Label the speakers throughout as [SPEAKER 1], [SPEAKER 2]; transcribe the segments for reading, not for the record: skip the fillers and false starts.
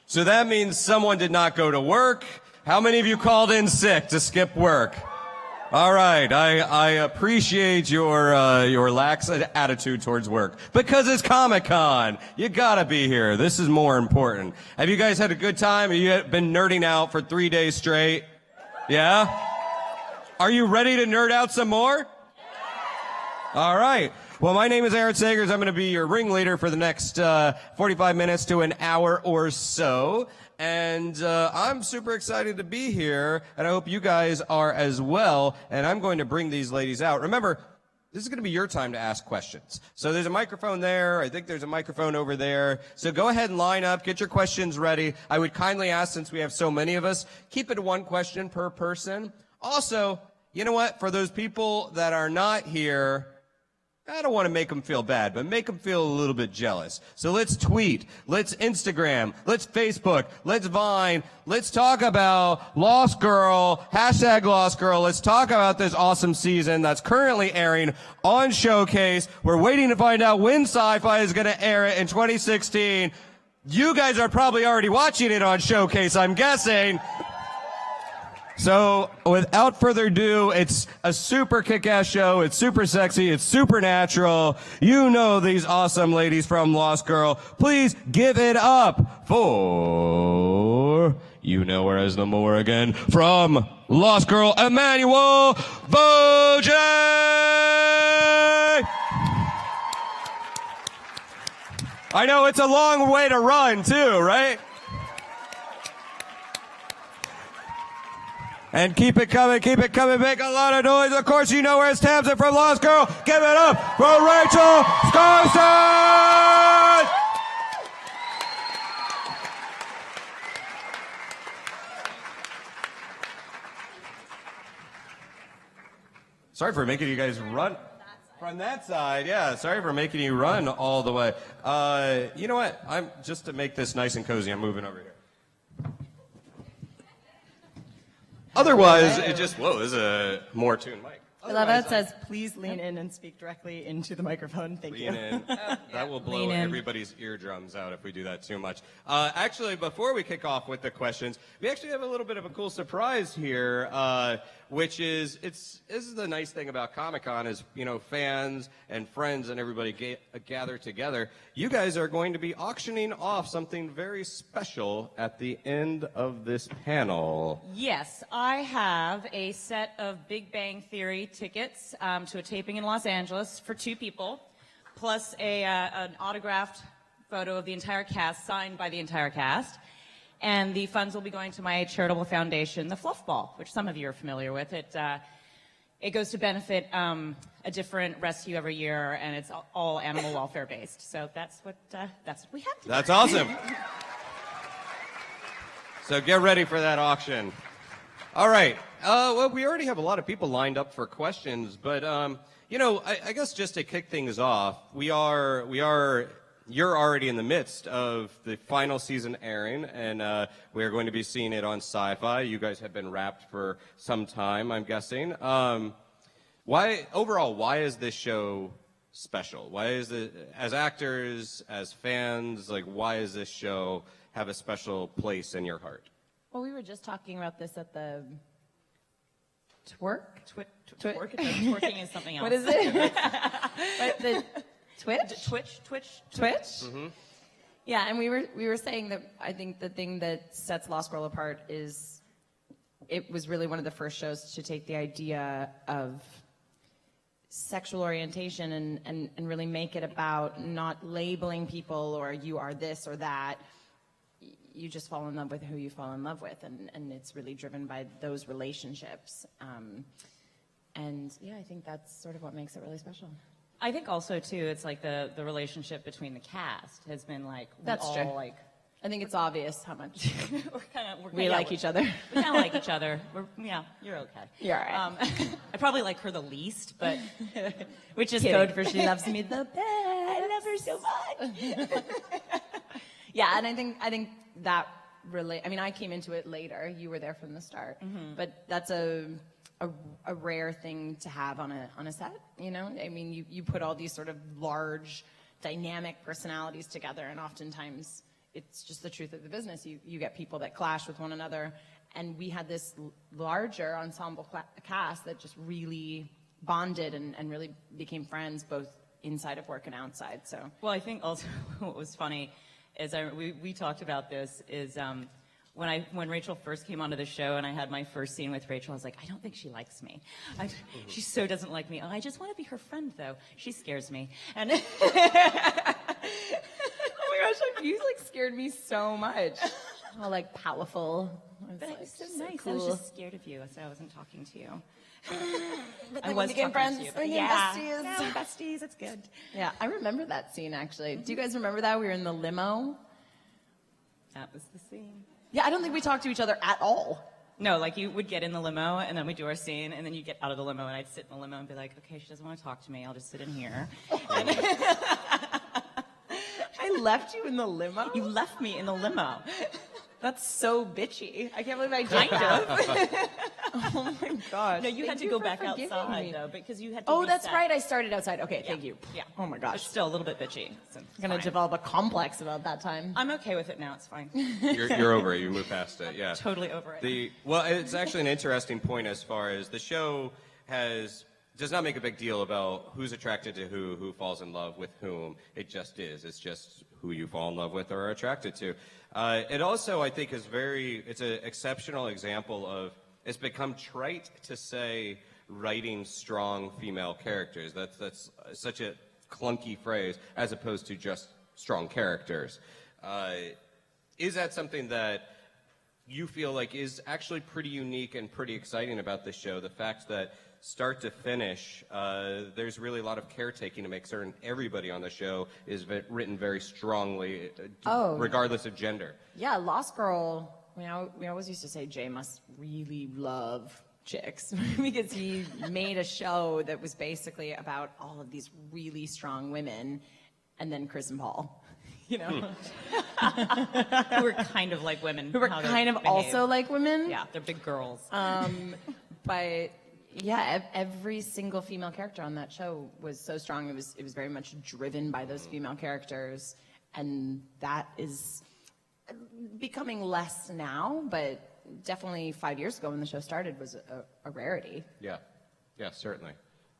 [SPEAKER 1] So that means someone did not go to work. How many of you called in sick to skip work? All right, I appreciate your lax attitude towards work because it's Comic-Con. You gotta be here. This is more important. Have you guys had a good time? Have you been nerding out for 3 days straight? Yeah? Are you ready to nerd out some more? All right. Well, my name is Aaron Sagers. I'm going to be your ringleader for the next 45 minutes to an hour or so. And I'm super excited to be here, and I hope you guys are as well. And I'm going to bring these ladies out. Remember, this is going to be your time to ask questions. So there's a microphone there. I think there's a microphone over there. So go ahead and line up. Get your questions ready. I would kindly ask, since we have so many of us, keep it to one question per person. Also, you know what? For those people that are not here, I don't want to make them feel bad, but make them feel a little bit jealous. So let's tweet, let's Instagram, let's Facebook, let's Vine, let's talk about Lost Girl, hashtag Lost Girl. Let's talk about this awesome season that's currently airing on Showcase. We're waiting to find out when Sci-Fi is going to air it in 2016. You guys are probably already watching it on Showcase, I'm guessing. So, without further ado, it's a super kick-ass show. It's super sexy. It's supernatural. You know these awesome ladies from Lost Girl. Please give it up for You Know Her as the Morrigan from Lost Girl, Emmanuel Boje! I know it's a long way to run, too, right? And keep it coming, make a lot of noise. Of course, you know where it's Tamsin from Lost Girl. Give it up for Rachel Scarson! Sorry for making you guys run from that side. Yeah, sorry for making you run all the way. You know what? Just to make this nice and cozy, I'm moving over here. Otherwise, it just, whoa, this is a more tuned mic.
[SPEAKER 2] I love how it says, please lean in and speak directly into the microphone. Thank you.
[SPEAKER 1] Lean in. That will blow everybody's eardrums out if we do that too much. Actually, before we kick off with the questions, we actually have a little bit of a cool surprise here, which is, this is the nice thing about Comic-Con is, you know, fans and friends and everybody gather together. You guys are going to be auctioning off something very special at the end of this panel.
[SPEAKER 3] Yes, I have a set of Big Bang Theory tickets to a taping in Los Angeles for 2 people, plus an autographed photo of the entire cast, signed by the entire cast. And the funds will be going to my charitable foundation, the Fluff Ball, which some of you are familiar with. It goes to benefit a different rescue every year, and it's all animal welfare based. So that's what we have today.
[SPEAKER 1] That's awesome. So get ready for that auction. All right. Well, we already have a lot of people lined up for questions, but you know, I guess just to kick things off, you're already in the midst of the final season airing, and we're going to be seeing it on Sci-Fi. You guys have been wrapped for some time, I'm guessing. Why is this show special? Why is it, as actors, as fans, like, why does this show have a special place in your heart?
[SPEAKER 2] Well, we were just talking about this at the twerk?
[SPEAKER 3] Twerking is something else.
[SPEAKER 2] What is it? But the Twitch?
[SPEAKER 3] Twitch.
[SPEAKER 2] Mm-hmm. Yeah, and we were saying that I think the thing that sets Lost Girl apart is it was really one of the first shows to take the idea of sexual orientation and really make it about not labeling people or you are this or that. You just fall in love with who you fall in love with, and it's really driven by those relationships. And yeah, I think that's sort of what makes it really special.
[SPEAKER 3] I think also too, it's like the relationship between the cast has been like
[SPEAKER 2] that's true.
[SPEAKER 3] Like,
[SPEAKER 2] I think it's obvious how much
[SPEAKER 3] we
[SPEAKER 2] like each other.
[SPEAKER 3] We kind of like each other. You're okay.
[SPEAKER 2] You're all right.
[SPEAKER 3] I probably like her the least, but
[SPEAKER 2] which is code for she loves me the best.
[SPEAKER 3] I love her so much.
[SPEAKER 2] Yeah, and I think that really. I mean, I came into it later. You were there from the start, but that's a rare thing to have on a set. You know, I mean, you put all these sort of large, dynamic personalities together, and oftentimes it's just the truth of the business. You get people that clash with one another. And we had this larger ensemble cast that just really bonded and really became friends, both inside of work and outside. So,
[SPEAKER 3] well, I think also what was funny is we talked about this is when Rachel first came onto the show and I had my first scene with Rachel, I was like, I don't think she likes me. She so doesn't like me. Oh, I just want to be her friend, though. She scares me. And
[SPEAKER 2] oh my gosh, you like scared me so much. All like powerful.
[SPEAKER 3] But it was so nice.
[SPEAKER 2] Cool.
[SPEAKER 3] I was just scared of you, so I wasn't talking to you.
[SPEAKER 2] But
[SPEAKER 3] I
[SPEAKER 2] then
[SPEAKER 3] was
[SPEAKER 2] we became
[SPEAKER 3] talking
[SPEAKER 2] friends.
[SPEAKER 3] to you,
[SPEAKER 2] We became
[SPEAKER 3] yeah.
[SPEAKER 2] besties.
[SPEAKER 3] No, besties, it's good.
[SPEAKER 2] Yeah, I remember that scene actually. Do you guys remember that? We were in the limo.
[SPEAKER 3] That was the scene.
[SPEAKER 2] Yeah, I don't think we talked to each other at all.
[SPEAKER 3] No, like you would get in the limo and then we'd do our scene and then you'd get out of the limo and I'd sit in the limo and be like, okay, she doesn't want to talk to me. I'll just sit in here.
[SPEAKER 2] I left you in the limo?
[SPEAKER 3] You left me in the limo.
[SPEAKER 2] That's so bitchy. I can't believe I did
[SPEAKER 3] Kind
[SPEAKER 2] that. Oh my gosh.
[SPEAKER 3] No, you had
[SPEAKER 2] Thank
[SPEAKER 3] to go
[SPEAKER 2] for
[SPEAKER 3] back
[SPEAKER 2] forgiving
[SPEAKER 3] outside
[SPEAKER 2] me.
[SPEAKER 3] though because you had to
[SPEAKER 2] Oh, that's
[SPEAKER 3] reset.
[SPEAKER 2] right. I started outside. Okay, thank you.
[SPEAKER 3] Yeah.
[SPEAKER 2] Oh my
[SPEAKER 3] It's
[SPEAKER 2] gosh.
[SPEAKER 3] still a little bit bitchy. So
[SPEAKER 2] I'm going to develop a complex about that time.
[SPEAKER 3] I'm okay with it now. It's fine.
[SPEAKER 1] You're over it. You move past it. Yeah.
[SPEAKER 3] Totally over it.
[SPEAKER 1] Well, it's actually an interesting point as far as the show does not make a big deal about who's attracted to who falls in love with whom. It just is. It's just who you fall in love with or are attracted to. It also, I think, it's an exceptional example of, it's become trite to say writing strong female characters. That's such a clunky phrase as opposed to just strong characters. Is that something that you feel like is actually pretty unique and pretty exciting about this show? The fact that start to finish, there's really a lot of caretaking to make certain everybody on the show is written very strongly, regardless of gender.
[SPEAKER 2] Yeah, Lost Girl, we always used to say Jay must really love chicks because he made a show that was basically about all of these really strong women and then Chris and Paul, you know,
[SPEAKER 3] Who were kind of like women.
[SPEAKER 2] who were
[SPEAKER 3] how they
[SPEAKER 2] kind of
[SPEAKER 3] behave.
[SPEAKER 2] also like women.
[SPEAKER 3] Yeah, they're big girls.
[SPEAKER 2] But yeah, every single female character on that show was so strong. It was very much driven by those female characters, and that is becoming less now, but definitely 5 years ago when the show started was a rarity.
[SPEAKER 1] Yeah, certainly.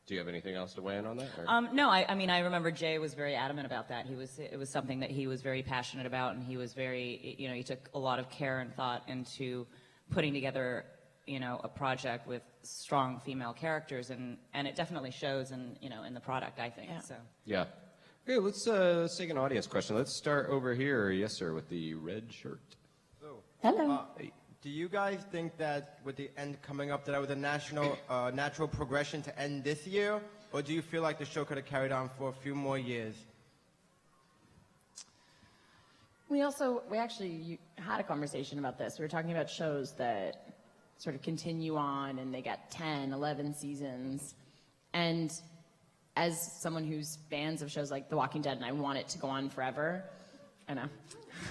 [SPEAKER 1] Do you have anything else to weigh in on that? Or?
[SPEAKER 3] No, I mean, I remember Jay was very adamant about that. It was something that he was very passionate about, and he was very, he took a lot of care and thought into putting together, a project with strong female characters, and it definitely shows in the product, I think.
[SPEAKER 2] Yeah.
[SPEAKER 3] So.
[SPEAKER 1] Yeah. Okay, let's take an audience question. Let's start over here, yes, sir, with the red shirt.
[SPEAKER 4] So,
[SPEAKER 2] Hello.
[SPEAKER 4] do you guys think that with the end coming up, that was a natural progression to end this year, or do you feel like the show could have carried on for a few more years?
[SPEAKER 2] We actually had a conversation about this. We were talking about shows that sort of continue on and they get 10, 11 seasons. And as someone who's fans of shows like The Walking Dead and I want it to go on forever, I know.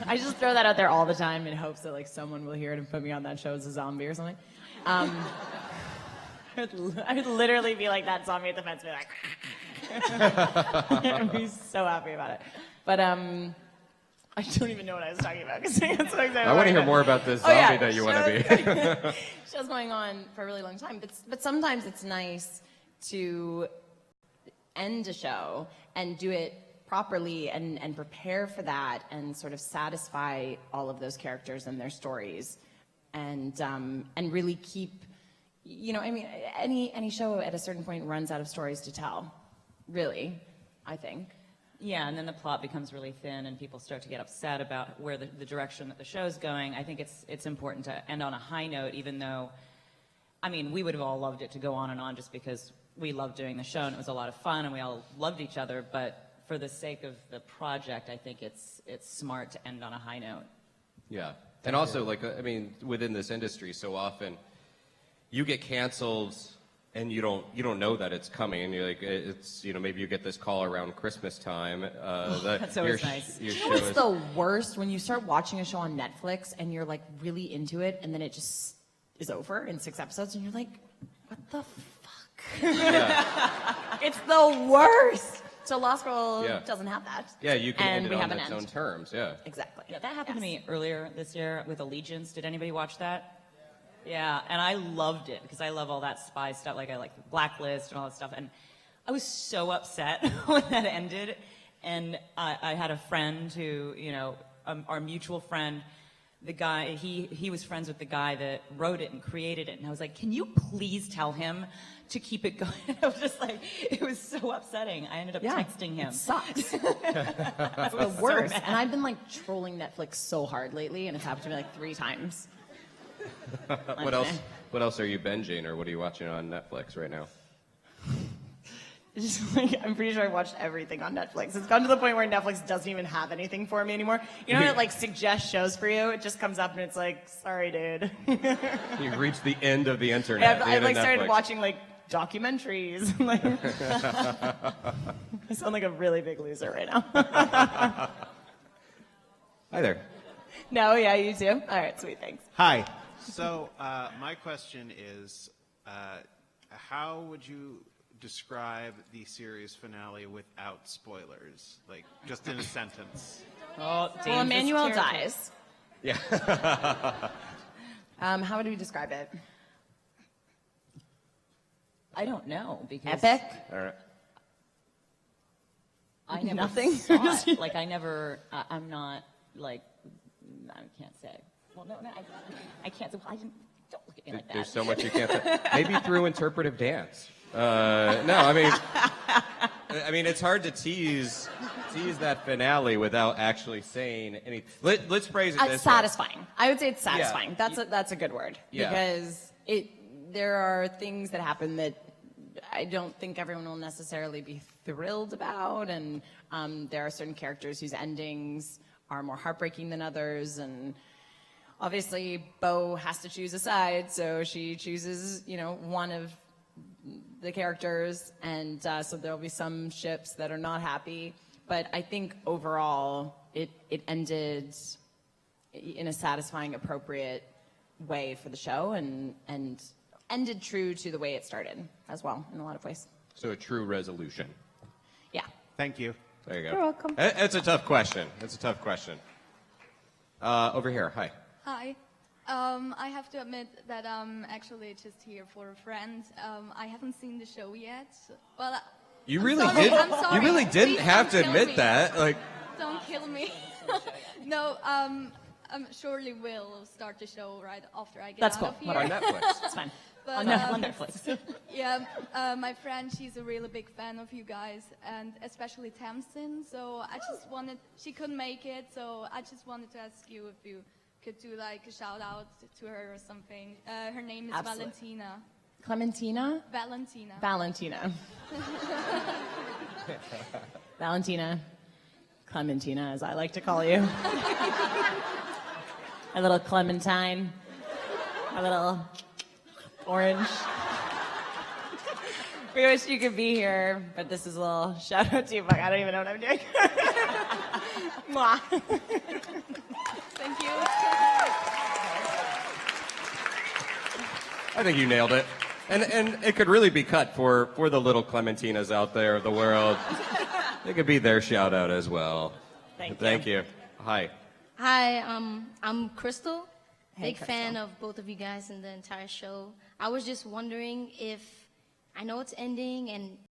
[SPEAKER 2] I just throw that out there all the time in hopes that like someone will hear it and put me on that show as a zombie or something. I would literally be like that zombie at the fence, be like, I'd be so happy about it. But I don't even know what I was talking about because I'm so excited.
[SPEAKER 1] I want to hear more about this zombie that you want to be.
[SPEAKER 2] Show's going on for a really long time, but sometimes it's nice to end a show and do it properly and prepare for that and sort of satisfy all of those characters and their stories and really keep, any show at a certain point runs out of stories to tell, really, I think.
[SPEAKER 3] Yeah, and then the plot becomes really thin and people start to get upset about where the direction that the show's going. I think it's important to end on a high note, even though, we would have all loved it to go on and on just because we loved doing the show and it was a lot of fun and we all loved each other, but for the sake of the project, I think it's smart to end on a high note.
[SPEAKER 1] Yeah. And also, within this industry, so often you get canceled and you don't know that it's coming. And you're like, it's, maybe you get this call around Christmas time.
[SPEAKER 3] That's always nice.
[SPEAKER 2] You know what's the worst? When you start watching a show on Netflix and you're like really into it and then it just is over in 6 episodes and you're like, what the fuck?
[SPEAKER 1] Yeah.
[SPEAKER 2] It's the worst. So Lost Girl
[SPEAKER 1] Yeah.
[SPEAKER 2] doesn't have that.
[SPEAKER 1] Yeah, you can
[SPEAKER 2] and
[SPEAKER 1] end it
[SPEAKER 2] we
[SPEAKER 1] on
[SPEAKER 2] have an
[SPEAKER 1] its
[SPEAKER 2] end.
[SPEAKER 1] own terms. Yeah.
[SPEAKER 2] Exactly.
[SPEAKER 3] Yeah, that happened to
[SPEAKER 2] Yes.
[SPEAKER 3] me earlier this year with Allegiance. Did anybody watch that? Yeah, and I loved it because I love all that spy stuff. Like I like the Blacklist and all that stuff. And I was so upset when that ended. And I had a friend who, you know, our mutual friend, the guy, he was friends with the guy that wrote it and created it. And I was like, can you please tell him to keep it going? I was just like, it was so upsetting. I ended up texting him.
[SPEAKER 2] It sucks. That's the worst. And I've been like trolling Netflix so hard lately, and it's happened to me like 3 times.
[SPEAKER 1] What else? What else are you binging, or what are you watching on Netflix right now?
[SPEAKER 2] It's just like, I'm pretty sure I watched everything on Netflix. It's gotten to the point where Netflix doesn't even have anything for me anymore. You know when it like suggests shows for you? It just comes up and it's like, sorry, dude.
[SPEAKER 1] You've reached the end of the internet.
[SPEAKER 2] I've like
[SPEAKER 1] Netflix.
[SPEAKER 2] started watching like documentaries. Like, I sound like a really big loser right now.
[SPEAKER 1] Hi there.
[SPEAKER 2] No, yeah, you too. All right, sweet, thanks.
[SPEAKER 5] Hi. So my question is, how would you describe the series finale without spoilers? Like, just in a sentence.
[SPEAKER 3] Oh,
[SPEAKER 2] Well, Emmanuel
[SPEAKER 3] territory.
[SPEAKER 2] dies.
[SPEAKER 1] Yeah.
[SPEAKER 2] How would we describe it?
[SPEAKER 3] I don't know because
[SPEAKER 2] Epic?
[SPEAKER 1] All right.
[SPEAKER 3] I never
[SPEAKER 2] Nothing?
[SPEAKER 3] saw it. Like I never. I'm not like. I can't say. Well, no, I can't say. Well, I didn't. Don't look at me like that.
[SPEAKER 1] There's so much you can't say. Maybe through interpretive dance. No, I mean, it's hard to tease that finale without actually saying anything. Let's phrase it this way.
[SPEAKER 2] Satisfying. I would say it's satisfying.
[SPEAKER 1] Yeah.
[SPEAKER 2] That's a good word.
[SPEAKER 1] Yeah.
[SPEAKER 2] Because there are things that happen that I don't think everyone will necessarily be thrilled about, and there are certain characters whose endings are more heartbreaking than others, and obviously Bo has to choose a side, so she chooses, one of the characters, and so there'll be some ships that are not happy, but I think overall it ended in a satisfying, appropriate way for the show, and ended true to the way it started as well in a lot of ways.
[SPEAKER 1] So a true resolution.
[SPEAKER 2] Yeah.
[SPEAKER 5] Thank you.
[SPEAKER 1] There you go.
[SPEAKER 2] You're welcome.
[SPEAKER 1] It's a tough question. Over here. Hi.
[SPEAKER 6] Hi. I have to admit that I'm actually just here for a friend. I haven't seen the show yet. Well,
[SPEAKER 1] You
[SPEAKER 6] I'm
[SPEAKER 1] really
[SPEAKER 6] sorry,
[SPEAKER 1] did.
[SPEAKER 6] I'm sorry.
[SPEAKER 1] You really didn't
[SPEAKER 6] Please
[SPEAKER 1] have to
[SPEAKER 6] don't kill
[SPEAKER 1] admit
[SPEAKER 6] me.
[SPEAKER 1] that. Like,
[SPEAKER 6] Don't kill me. No, surely will start the show right after I get
[SPEAKER 2] That's
[SPEAKER 6] out
[SPEAKER 2] cool.
[SPEAKER 6] of here.
[SPEAKER 2] Whatever.
[SPEAKER 1] on Netflix.
[SPEAKER 2] It's fine.
[SPEAKER 6] But,
[SPEAKER 3] on Netflix.
[SPEAKER 6] yeah, my friend, she's a really big fan of you guys, and especially Tamsin. So she couldn't make it, so I just wanted to ask you if you could do like a shout out to her or something. Her name is
[SPEAKER 2] Absolutely.
[SPEAKER 6] Valentina.
[SPEAKER 2] Clementina?
[SPEAKER 6] Valentina.
[SPEAKER 2] Valentina. Valentina. Clementina, as I like to call you. A little Clementine. A little orange. We wish you could be here, but this is a little shout out to you. I don't even know what I'm doing. Mwah.
[SPEAKER 6] Thank you.
[SPEAKER 1] I think you nailed it. And it could really be cut for the little Clementinas out there of the world. It could be their shout out as well.
[SPEAKER 2] Thank you.
[SPEAKER 1] you. Hi.
[SPEAKER 7] Hi, I'm Crystal.
[SPEAKER 2] Hey,
[SPEAKER 7] Big fan
[SPEAKER 2] Crystal.
[SPEAKER 7] of both of you guys and the entire show. I was just wondering if I know it's ending and